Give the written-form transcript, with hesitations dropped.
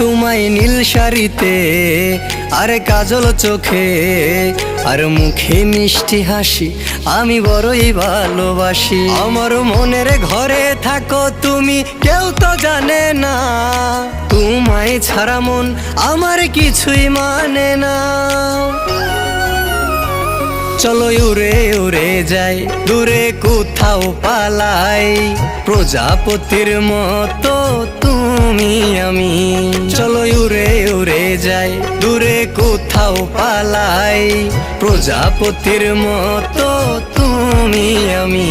তোমায় নীল শাড়িতে আর কাজল চোখে আর মুখে মিষ্টি হাসি আমি বড়ই ভালোবাসি। আমার মনের ঘরে থাকো তুমি, কেউ তো জানে না, তোমায় ছাড়া মন আমার কিছুই মানে না। চলো উড়ে উড়ে যাই, দূরে কোথাও পালাই, প্রজাপতির মতো তুমি আমি। চলো উড়ে উড়ে যাই, দূরে কোথাও পালাই, প্রজাপতির মতো তুমি আমি।